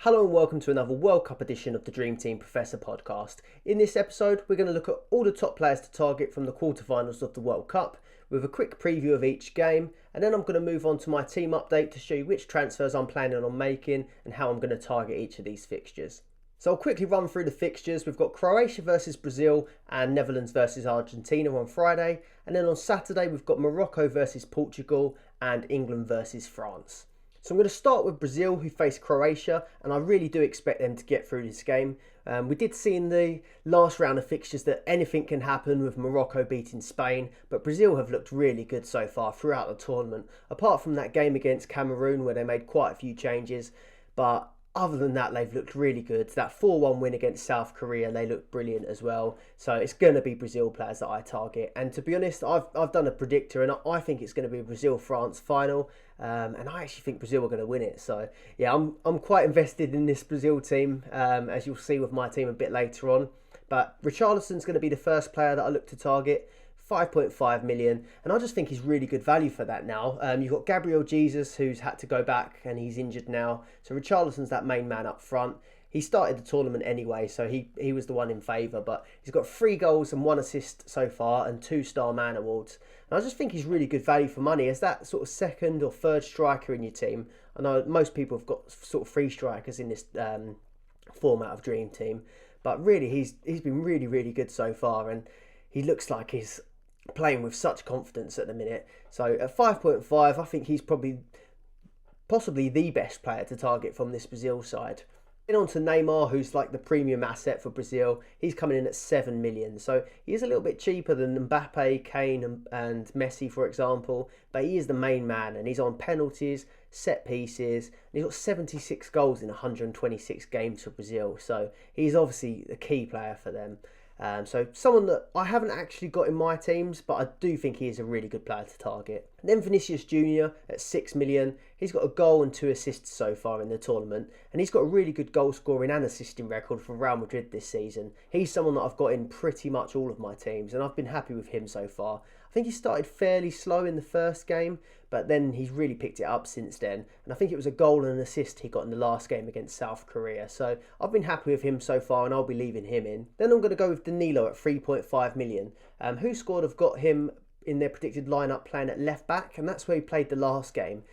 Hello and welcome to another World Cup edition of the Dream Team Professor podcast. In this episode, we're going to look at all the top players to target from the quarterfinals of the World Cup, with a quick preview of each game, and then I'm going to move on to my team update to show you which transfers I'm planning on making and how I'm going to target each of these fixtures. So I'll quickly run through the fixtures. We've got Croatia versus Brazil and Netherlands versus Argentina on Friday, and then on Saturday we've got Morocco versus Portugal and England versus France. So I'm going to start with Brazil, who face Croatia, and I really do expect them to get through this game. We did see in the last round of fixtures that anything can happen with Morocco beating Spain, but Brazil have looked really good so far throughout the tournament, apart from that game against Cameroon where they made quite a few changes. But other than that, they've looked really good. That 4-1 win against South Korea, they looked brilliant as well. So it's going to be Brazil players that I target. And to be honest, I've done a predictor, and I think it's going to be a Brazil-France final. And I actually think Brazil are going to win it. So yeah, I'm quite invested in this Brazil team, as you'll see with my team a bit later on. But Richarlison's going to be the first player that I look to target. 5.5 million, and I just think he's really good value for that now. You've got Gabriel Jesus, who's had to go back and he's injured now, so Richarlison's that main man up front. He started the tournament anyway, so he was the one in favour, but he's got 3 goals and 1 assist so far and 2 Star Man awards, and I just think he's really good value for money as that sort of second or third striker in your team. I know most people have got sort of 3 strikers in this format of Dream Team, but really he's been really good so far, and he looks like he's playing with such confidence at the minute. So at 5.5, I think he's possibly the best player to target from this Brazil side. Then on to Neymar, who's like the premium asset for Brazil. He's coming in at 7 million. So he is a little bit cheaper than Mbappe, Kane and Messi, for example. But he is the main man, and he's on penalties, set pieces, and he's got 76 goals in 126 games for Brazil. So he's obviously a key player for them. So someone that I haven't actually got in my teams, but I do think he is a really good player to target. And then Vinicius Jr. at 6 million. He's got a goal and 2 assists so far in the tournament, and he's got a really good goal scoring and assisting record for Real Madrid this season. He's someone that I've got in pretty much all of my teams, and I've been happy with him so far. I think he started fairly slow in the first game, but then he's really picked it up since then. And I think it was a goal and an assist he got in the last game against South Korea. So I've been happy with him so far, and I'll be leaving him in. Then I'm going to go with Danilo at 3.5 million. Who scored have got him in their predicted lineup playing at left back, and that's where he played the last game.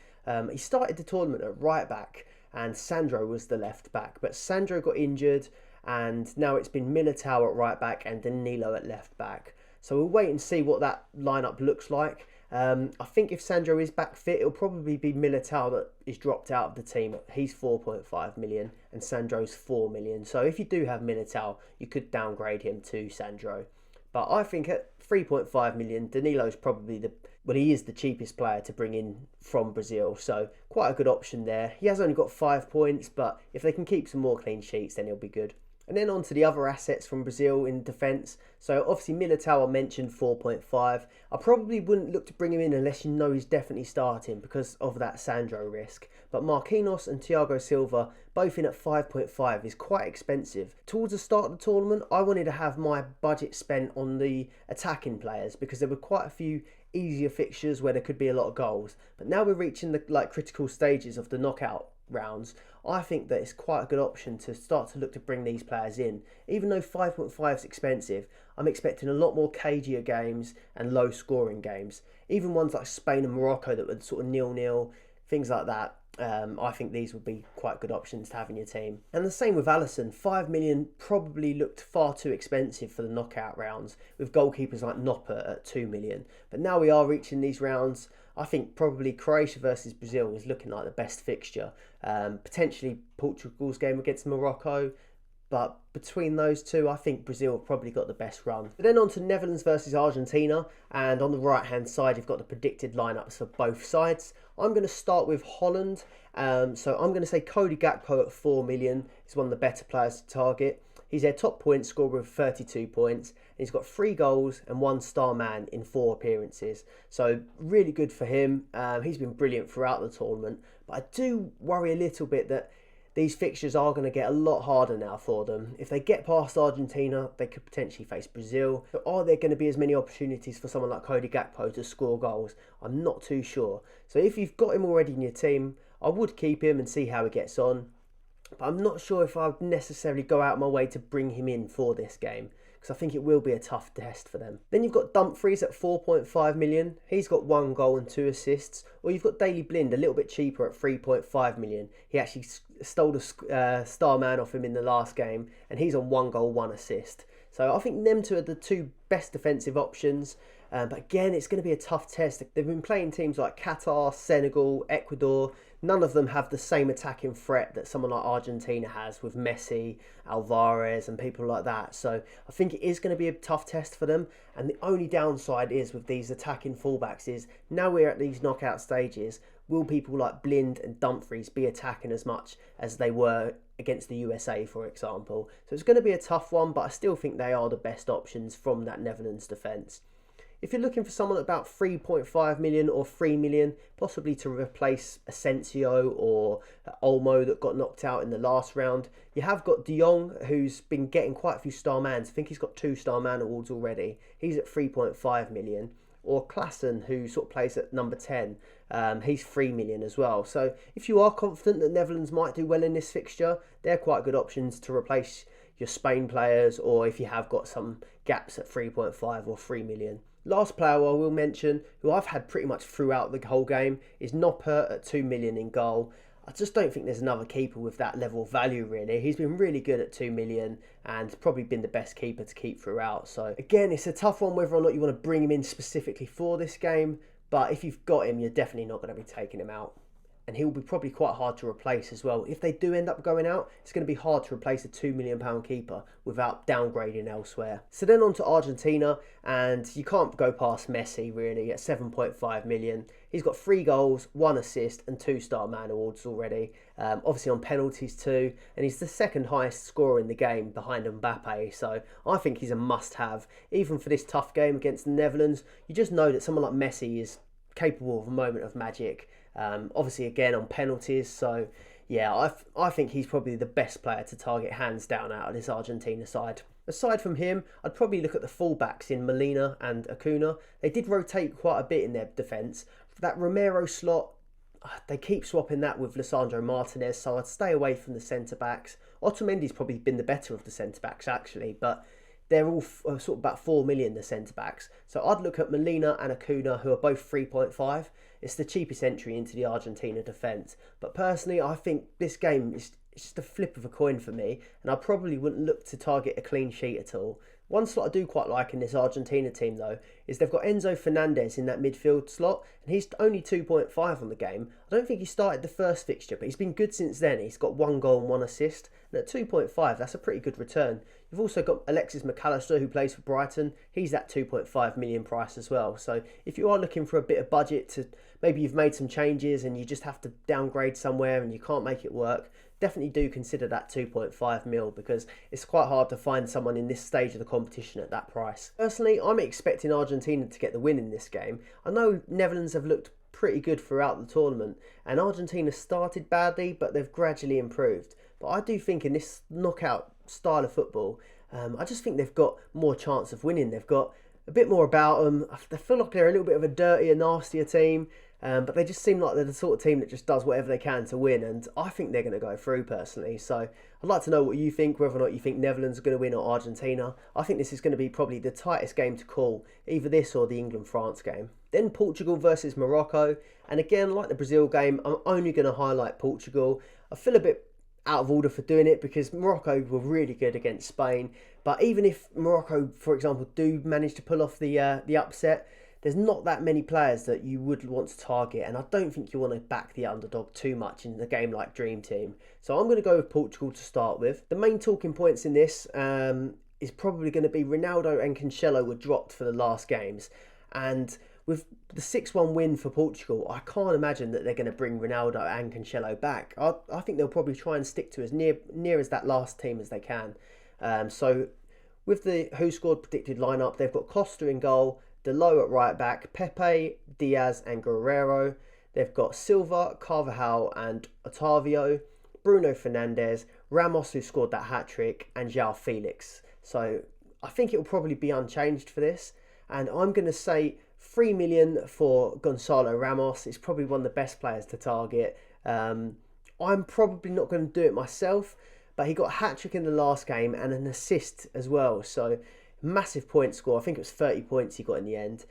He started the tournament at right back, and Sandro was the left back. But Sandro got injured, and now it's been Militao at right back and Danilo at left back. So we'll wait and see what that lineup looks like. I think if Sandro is back fit, it'll probably be Militao that is dropped out of the team. He's 4.5 million and Sandro's 4 million. So if you do have Militao, you could downgrade him to Sandro. But I think at 3.5 million, Danilo's probably he is the cheapest player to bring in from Brazil. So quite a good option there. He has only got 5 points, but if they can keep some more clean sheets, then he'll be good. And then on to the other assets from Brazil in defence. So obviously Militao I mentioned 4.5. I probably wouldn't look to bring him in unless you know he's definitely starting because of that Sandro risk. But Marquinhos and Thiago Silva both in at 5.5 is quite expensive. Towards the start of the tournament, I wanted to have my budget spent on the attacking players because there were quite a few easier fixtures where there could be a lot of goals. But now we're reaching the critical stages of the knockout rounds. I think that it's quite a good option to start to look to bring these players in. Even though 5.5 is expensive, I'm expecting a lot more cagier games and low scoring games. Even ones like Spain and Morocco that were sort of 0-0, things like that. I think these would be quite good options to have in your team. And the same with Alisson. 5 million probably looked far too expensive for the knockout rounds, with goalkeepers like Nopper at 2 million. But now we are reaching these rounds. I think probably Croatia versus Brazil is looking like the best fixture. Potentially Portugal's game against Morocco. But between those two, I think Brazil have probably got the best run. But then on to Netherlands versus Argentina. And on the right-hand side, you've got the predicted lineups for both sides. I'm going to start with Holland. So I'm going to say Cody Gakpo at 4 million is one of the better players to target. He's their top point scorer with 32 points. He's got 3 goals and 1 star man in 4 appearances. So really good for him. He's been brilliant throughout the tournament. But I do worry a little bit that these fixtures are going to get a lot harder now for them. If they get past Argentina, they could potentially face Brazil. So are there going to be as many opportunities for someone like Cody Gakpo to score goals? I'm not too sure. So if you've got him already in your team, I would keep him and see how he gets on. but I'm not sure if I would necessarily go out my way to bring him in for this game, because I think it will be a tough test for them. Then you've got Dumfries at 4.5 million. He's got 1 goal and 2 assists. Or you've got Daley Blind a little bit cheaper at 3.5 million. He actually stole the star man off him in the last game, and he's on 1 goal, 1 assist. So I think them two are the 2 best defensive options. But again, it's going to be a tough test. They've been playing teams like Qatar, Senegal, Ecuador. None of them have the same attacking threat that someone like Argentina has with Messi, Alvarez and people like that. So I think it is going to be a tough test for them. And the only downside is with these attacking fullbacks is now we're at these knockout stages, will people like Blind and Dumfries be attacking as much as they were against the USA, for example? So it's going to be a tough one, but I still think they are the best options from that Netherlands defence. If you're looking for someone at about 3.5 million or 3 million, possibly to replace Asensio or Olmo that got knocked out in the last round, you have got De Jong, who's been getting quite a few star mans. I think he's got 2 star man awards already. He's at 3.5 million. Or Klaassen, who sort of plays at number 10. He's 3 million as well. So if you are confident that Netherlands might do well in this fixture, they're quite good options to replace your Spain players, or if you have got some gaps at 3.5 or 3 million. Last player I will mention, who I've had pretty much throughout the whole game, is Noppert at 2 million in goal. I just don't think there's another keeper with that level of value, really. He's been really good at 2 million and probably been the best keeper to keep throughout. So again, it's a tough one whether or not you want to bring him in specifically for this game. But if you've got him, you're definitely not going to be taking him out. And he'll be probably quite hard to replace as well. If they do end up going out, it's going to be hard to replace a £2 million keeper without downgrading elsewhere. So then on to Argentina, and you can't go past Messi really at 7.5 million. He's got 3 goals, 1 assist and 2 star man awards already. Obviously on penalties too, and he's the 2nd highest scorer in the game behind Mbappe. So I think he's a must-have. Even for this tough game against the Netherlands, you just know that someone like Messi is capable of a moment of magic. Obviously again on penalties, so yeah, I think he's probably the best player to target hands down out of this Argentina side. Aside from him, I'd probably look at the fullbacks in Molina and Acuna. They did rotate quite a bit in their defence. That Romero slot, they keep swapping that with Lisandro Martinez, so I'd stay away from the centre-backs. Otamendi's probably been the better of the centre-backs actually, but they're all sort of about 4 million, the centre-backs. So I'd look at Molina and Acuna, who are both 3.5. It's the cheapest entry into the Argentina defence. But personally, I think this game is just a flip of a coin for me, and I probably wouldn't look to target a clean sheet at all. One slot I do quite like in this Argentina team, though, is they've got Enzo Fernandez in that midfield slot, and he's only 2.5 on the game. I don't think he started the first fixture, but he's been good since then. He's got 1 goal and 1 assist, and at 2.5, that's a pretty good return. You've also got Alexis McAllister, who plays for Brighton. He's at 2.5 million price as well. So if you are looking for a bit of budget to, maybe you've made some changes and you just have to downgrade somewhere and you can't make it work, definitely do consider that 2.5 mil, because it's quite hard to find someone in this stage of the competition at that price. Personally, I'm expecting Argentina to get the win in this game. I know Netherlands have looked pretty good throughout the tournament, and Argentina started badly, but they've gradually improved. But I do think in this knockout style of football, I just think they've got more chance of winning. They've got a bit more about them. I feel like they're a little bit of a dirtier, nastier team, but they just seem like they're the sort of team that just does whatever they can to win, and I think they're going to go through personally. So I'd like to know what you think, whether or not you think Netherlands are going to win or Argentina. I think this is going to be probably the tightest game to call, either this or the England-France game. Then Portugal versus Morocco, and again, like the Brazil game, I'm only going to highlight Portugal. I feel a bit out of order for doing it because Morocco were really good against Spain, but even if Morocco, for example, do manage to pull off the upset, there's not that many players that you would want to target, and I don't think you want to back the underdog too much in a game like Dream Team. So I'm going to go with Portugal to start with. The main talking points in this is probably going to be Ronaldo and Cancelo were dropped for the last games, and with the 6-1 win for Portugal, I can't imagine that they're going to bring Ronaldo and Cancelo back. I think they'll probably try and stick to as near as that last team as they can. So with the who scored predicted lineup, they've got Costa in goal, Dalot at right back, Pepe, Diaz and Guerrero. They've got Silva, Carvajal and Otavio, Bruno Fernandes, Ramos, who scored that hat-trick, and João Felix. So I think it will probably be unchanged for this, and I'm going to say 3 million for Gonzalo Ramos. He's probably one of the best players to target. I'm probably not going to do it myself, but he got a hat-trick in the last game and an assist as well. So massive point score. I think it was 30 points he got in the end.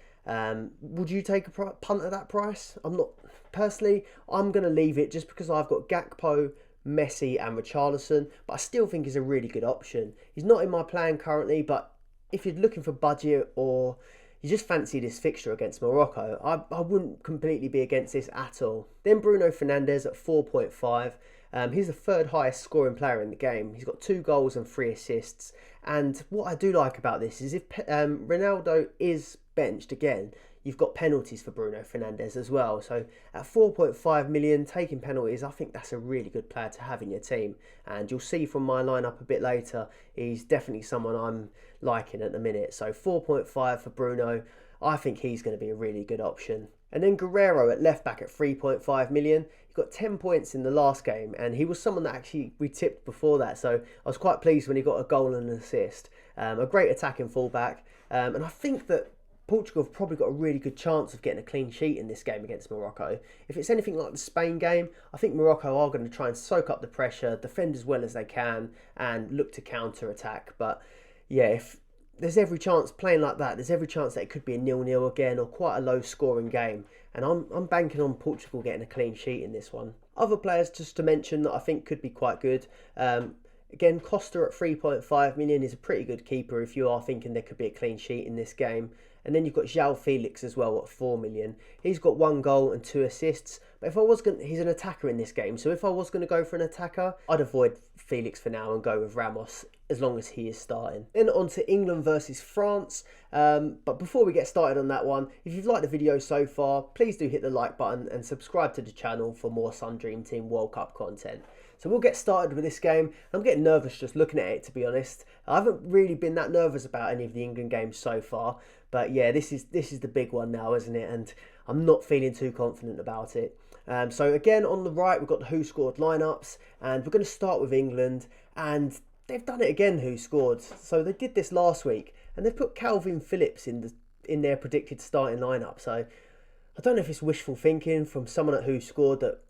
Would you take a punt at that price? I'm not. Personally, I'm going to leave it just because I've got Gakpo, Messi and Richarlison, but I still think he's a really good option. He's not in my plan currently, but if you're looking for budget or you just fancy this fixture against Morocco, I wouldn't completely be against this at all. Then Bruno Fernandes at 4.5. He's the third highest scoring player in the game. He's got 2 goals and 3 assists. And what I do like about this is if Ronaldo is benched again, you've got penalties for Bruno Fernandes as well. So at 4.5 million, taking penalties, I think that's a really good player to have in your team. And you'll see from my lineup a bit later, he's definitely someone I'm liking at the minute. So 4.5 for Bruno, I think he's going to be a really good option. And then Guerrero at left back at 3.5 million. He got 10 points in the last game, and he was someone that actually we tipped before that. So I was quite pleased when he got a goal and an assist. A great attacking fullback. And I think that Portugal have probably got a really good chance of getting a clean sheet in this game against Morocco. If it's anything like the Spain game, I think Morocco are going to try and soak up the pressure, defend as well as they can, and look to counter-attack. But yeah, if there's every chance playing like that, there's every chance that it could be a 0-0 again or quite a low-scoring game. And I'm banking on Portugal getting a clean sheet in this one. Other players just to mention that I think could be quite good. Again, Costa at 3.5 million is a pretty good keeper if you are thinking there could be a clean sheet in this game. And then you've got João Felix as well at 4 million. He's got 1 goal and 2 assists. But if I was going, he's an attacker in this game. So if I was going to go for an attacker, I'd avoid Felix for now and go with Ramos as long as he is starting. Then on to England versus France. But before we get started on that one, if you've liked the video so far, please do hit the like button and subscribe to the channel for more Sun Dream Team World Cup content. So we'll get started with this game. I'm getting nervous just looking at it, to be honest. I haven't really been that nervous about any of the England games so far. But yeah, this is the big one now, isn't it? And I'm not feeling too confident about it. So again, on the right, we've got the Who Scored lineups. And we're going to start with England. And they've done it again, Who Scored. So they did this last week. And they've put Calvin Phillips in their predicted starting lineup. So I don't know if it's wishful thinking from someone at Who Scored that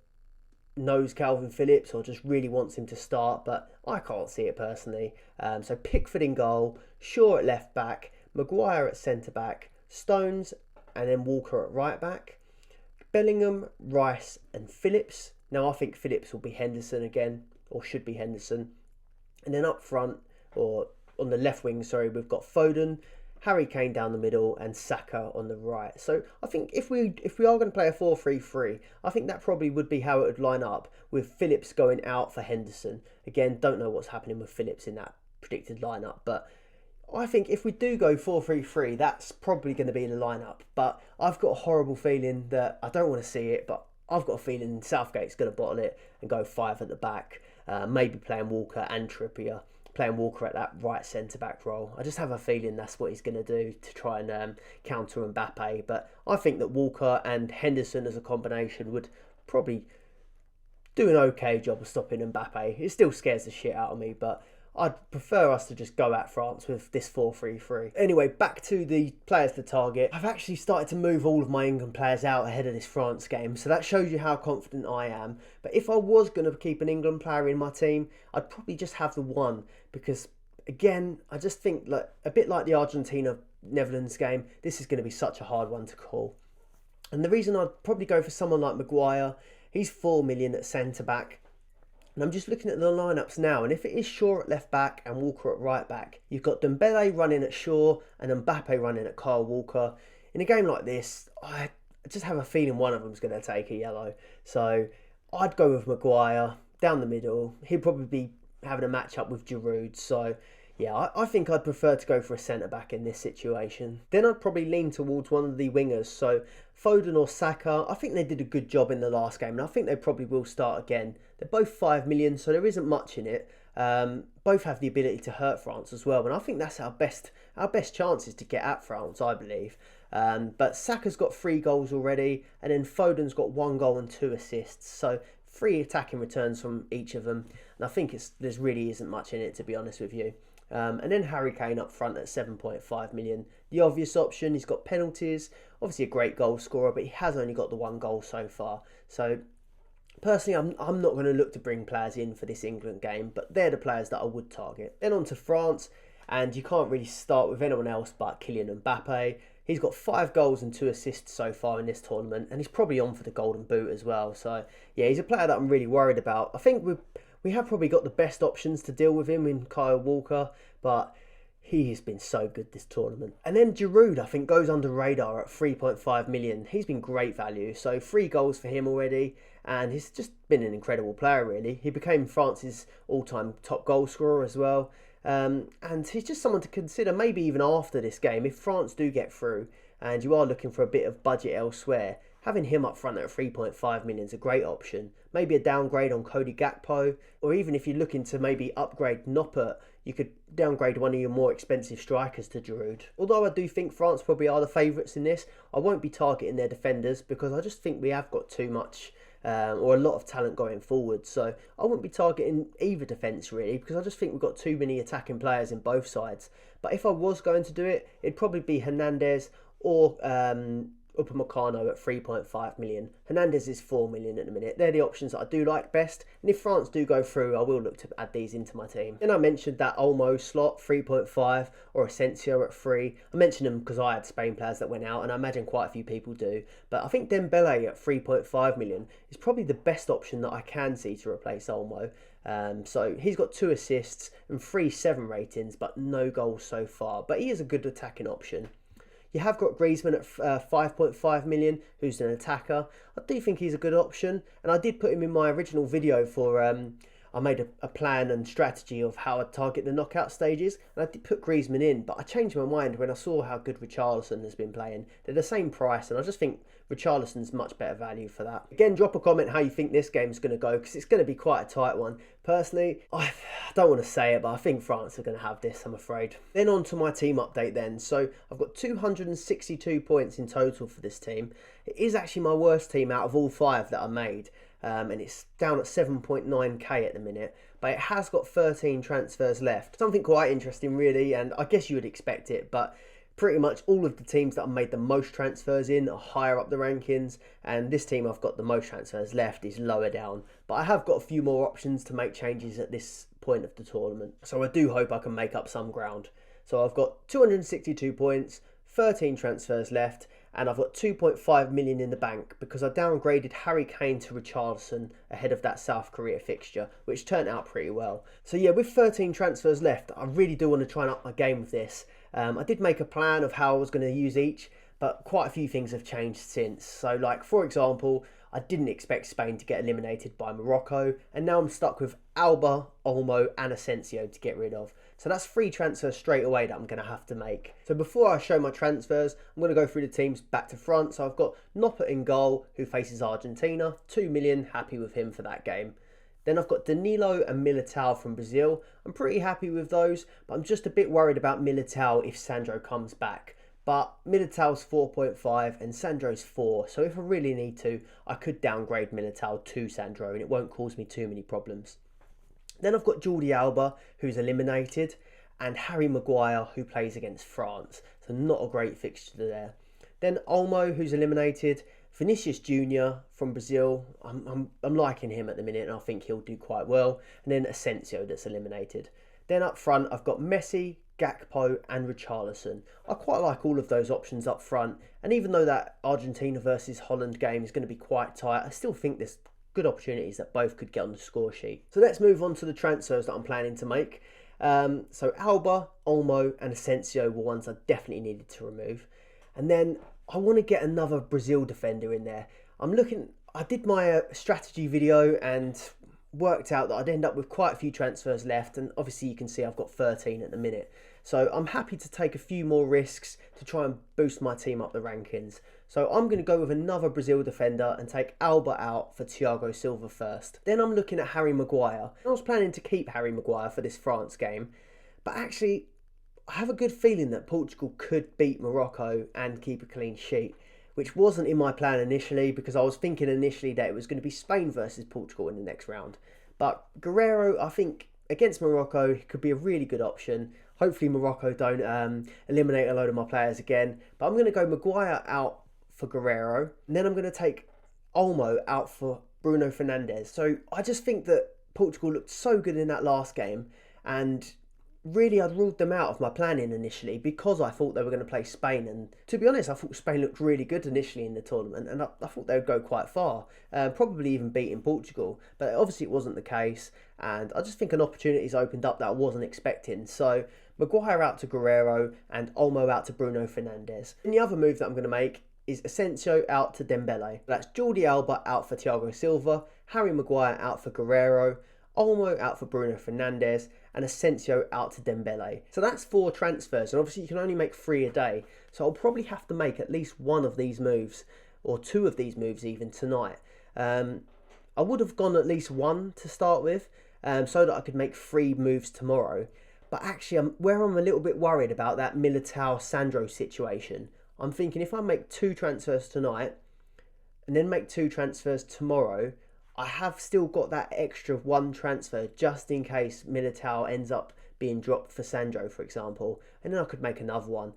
knows Calvin Phillips or just really wants him to start, but I can't see it personally. So Pickford in goal, Shaw at left back, Maguire at centre back, Stones and then Walker at right back, Bellingham, Rice and Phillips. Now I think Phillips will be Henderson again, or should be Henderson. And then up front, or on the left wing, sorry, we've got Foden, Harry Kane down the middle and Saka on the right. So I think if we are going to play a 4-3-3, I think that probably would be how it would line up, with Phillips going out for Henderson. Again, don't know what's happening with Phillips in that predicted lineup, but I think if we do go 4-3-3, that's probably going to be the lineup. But I've got a horrible feeling that I don't want to see it, but I've got a feeling Southgate's going to bottle it and go 5 at the back, maybe playing Walker and Trippier. Playing Walker at that right centre-back role. I just have a feeling that's what he's going to do to try and counter Mbappe. But I think that Walker and Henderson as a combination would probably do an okay job of stopping Mbappe. It still scares the shit out of me, but I'd prefer us to just go at France with this 4-3-3. Anyway, back to the players to target. I've actually started to move all of my England players out ahead of this France game, so that shows you how confident I am. But if I was going to keep an England player in my team, I'd probably just have the one, because again, I just think like a bit like the Argentina-Netherlands game, this is going to be such a hard one to call. And the reason I'd probably go for someone like Maguire, he's 4 million at centre-back. And I'm just looking at the lineups now, and if it is Shaw at left back and Walker at right back, you've got Dembele running at Shaw and Mbappe running at Kyle Walker. In a game like this, I just have a feeling one of them's going to take a yellow. So I'd go with Maguire down the middle. He'd probably be having a match up with Giroud. So yeah, I think I'd prefer to go for a centre-back in this situation. Then I'd probably lean towards one of the wingers. So Foden or Saka, I think they did a good job in the last game, and I think they probably will start again. They're both 5 million, so there isn't much in it. Both have the ability to hurt France as well, and I think that's our best chances to get at France, I believe. But Saka's got 3 goals already, and then Foden's got 1 goal and 2 assists. So 3 attacking returns from each of them, and I think there really isn't much in it, to be honest with you. And then Harry Kane up front at 7.5 million. The obvious option, he's got penalties, obviously a great goal scorer, but he has only got the 1 goal so far. So Personally, I'm not going to look to bring players in for this England game, but they're the players that I would target. Then on to France, and you can't really start with anyone else but Kylian Mbappe. He's got 5 goals and 2 assists so far in this tournament, and he's probably on for the Golden Boot as well. So, yeah, he's a player that I'm really worried about. I think we have probably got the best options to deal with him in Kyle Walker, but he has been so good this tournament. And then Giroud, I think, goes under radar at 3.5 million. He's been great value. So 3 goals for him already. And he's just been an incredible player, really. He became France's all-time top goal scorer as well. And he's just someone to consider maybe even after this game. If France do get through and you are looking for a bit of budget elsewhere, having him up front at 3.5 million is a great option. Maybe a downgrade on Cody Gakpo, or even if you're looking to maybe upgrade Noppert, you could downgrade one of your more expensive strikers to Giroud. Although I do think France probably are the favourites in this, I won't be targeting their defenders because I just think we have got too much or a lot of talent going forward. So I wouldn't be targeting either defence really because I just think we've got too many attacking players in both sides. But if I was going to do it, it'd probably be Hernandez or Upamecano at 3.5 million. Hernandez is 4 million at the minute. They're the options that I do like best. And if France do go through, I will look to add these into my team. Then I mentioned that Olmo slot, 3.5, or Asensio at 3. I mentioned them because I had Spain players that went out, and I imagine quite a few people do. But I think Dembele at 3.5 million is probably the best option that I can see to replace Olmo. So he's got 2 assists and 3 7 ratings, but no goals so far. But he is a good attacking option. You have got Griezmann at 5.5 million, who's an attacker. I do think he's a good option, and I did put him in my original video for I made a plan and strategy of how I'd target the knockout stages, and I did put Griezmann in, but I changed my mind when I saw how good Richarlison has been playing. They're the same price, and I just think Richarlison's much better value for that. Again, drop a comment how you think this game's going to go, because it's going to be quite a tight one. Personally, I don't want to say it, but I think France are going to have this, I'm afraid. Then on to my team update then. So I've got 262 points in total for this team. It is actually my worst team out of all 5 that I made. And it's down at 7.9k at the minute, but it has got 13 transfers left. Something quite interesting really, and I guess you would expect it, but pretty much all of the teams that I've made the most transfers in are higher up the rankings, and this team I've got the most transfers left is lower down. But I have got a few more options to make changes at this point of the tournament, so I do hope I can make up some ground. So I've got 262 points, 13 transfers left, and I've got 2.5 million in the bank because I downgraded Harry Kane to Richarlison ahead of that South Korea fixture, which turned out pretty well. So yeah, with 13 transfers left, I really do want to try and up my game with this. I did make a plan of how I was going to use each, but quite a few things have changed since. So like, for example, I didn't expect Spain to get eliminated by Morocco, and now I'm stuck with Alba, Olmo and Asensio to get rid of. So that's 3 transfers straight away that I'm going to have to make. So before I show my transfers, I'm going to go through the teams back to front. So I've got Noppert in goal, who faces Argentina. 2 million, happy with him for that game. Then I've got Danilo and Militao from Brazil. I'm pretty happy with those, but I'm just a bit worried about Militao if Sandro comes back. But Militao's 4.5 and Sandro's 4, so if I really need to, I could downgrade Militao to Sandro and it won't cause me too many problems. Then I've got Jordi Alba, who's eliminated, and Harry Maguire, who plays against France. So not a great fixture there. Then Olmo, who's eliminated. Vinicius Jr. from Brazil. I'm liking him at the minute, and I think he'll do quite well. And then Asensio that's eliminated. Then up front, I've got Messi, Gakpo and Richarlison. I quite like all of those options up front. And even though that Argentina versus Holland game is going to be quite tight, I still think there's good opportunities that both could get on the score sheet. So let's move on to the transfers that I'm planning to make. So Alba, Olmo and Asensio were ones I definitely needed to remove. And then I want to get another Brazil defender in there. I did my strategy video and worked out that I'd end up with quite a few transfers left, and obviously you can see I've got 13 at the minute. So I'm happy to take a few more risks to try and boost my team up the rankings. So I'm going to go with another Brazil defender and take Alba out for Thiago Silva first. Then I'm looking at Harry Maguire. I was planning to keep Harry Maguire for this France game, but actually I have a good feeling that Portugal could beat Morocco and keep a clean sheet, which wasn't in my plan initially because I was thinking initially that it was going to be Spain versus Portugal in the next round. But Guerrero, I think, against Morocco could be a really good option. Hopefully Morocco don't eliminate a load of my players again. But I'm going to go Maguire out for Guerrero. And then I'm going to take Olmo out for Bruno Fernandes. So I just think that Portugal looked so good in that last game, and really I'd ruled them out of my planning initially because I thought they were going to play Spain. And to be honest, I thought Spain looked really good initially in the tournament, and I thought they would go quite far, probably even beating Portugal. But obviously it wasn't the case, and I just think an opportunity's opened up that I wasn't expecting. So Maguire out to Guerrero and Olmo out to Bruno Fernandes. And the other move that I'm going to make is Asensio out to Dembele. That's Jordi Alba out for Thiago Silva, Harry Maguire out for Guerrero, Olmo out for Bruno Fernandes, and Asensio out to Dembele. So that's 4 transfers, and obviously you can only make 3 a day. So I'll probably have to make at least one of these moves, or 2 of these moves even tonight. I would have gone at least 1 to start with, so that I could make 3 moves tomorrow. But actually, I'm a little bit worried about that Militao-Sandro situation. I'm thinking if I make 2 transfers tonight, and then make 2 transfers tomorrow, I have still got that extra 1 transfer just in case Militao ends up being dropped for Sandro, for example, and then I could make another one.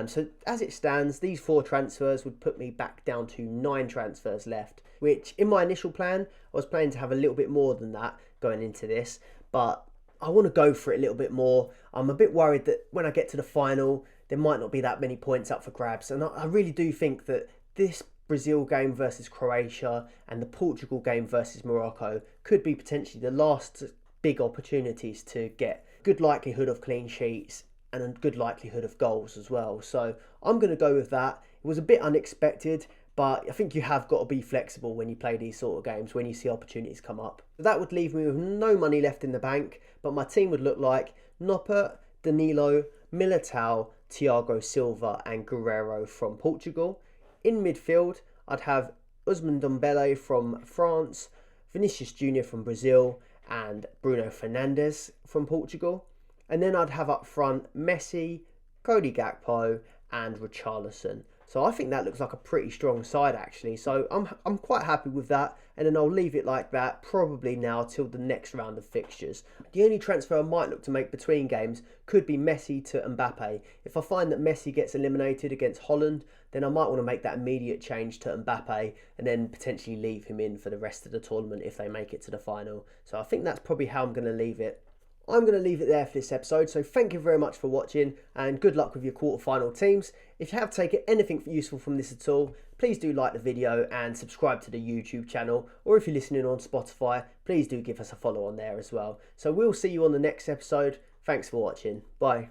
So as it stands, these 4 transfers would put me back down to 9 transfers left, which in my initial plan, I was planning to have a little bit more than that going into this, but I want to go for it a little bit more. I'm a bit worried that when I get to the final, there might not be that many points up for grabs, and I really do think that this Brazil game versus Croatia and the Portugal game versus Morocco could be potentially the last big opportunities to get good likelihood of clean sheets and a good likelihood of goals as well. So I'm going to go with that. It was a bit unexpected, but I think you have got to be flexible when you play these sort of games, when you see opportunities come up. That would leave me with no money left in the bank, but my team would look like Noppert, Danilo, Militao, Thiago Silva and Guerrero from Portugal. In midfield, I'd have Ousmane Dembele from France, Vinicius Jr. from Brazil, and Bruno Fernandes from Portugal. And then I'd have up front Messi, Cody Gakpo, and Richarlison. So I think that looks like a pretty strong side actually. So I'm quite happy with that. And then I'll leave it like that probably now till the next round of fixtures. The only transfer I might look to make between games could be Messi to Mbappe. If I find that Messi gets eliminated against Holland, then I might want to make that immediate change to Mbappe and then potentially leave him in for the rest of the tournament if they make it to the final. So I think that's probably how I'm going to leave it. I'm going to leave it there for this episode, so thank you very much for watching and good luck with your quarterfinal teams. If you have taken anything useful from this at all, please do like the video and subscribe to the YouTube channel, or if you're listening on Spotify, please do give us a follow on there as well. So we'll see you on the next episode. Thanks for watching. Bye.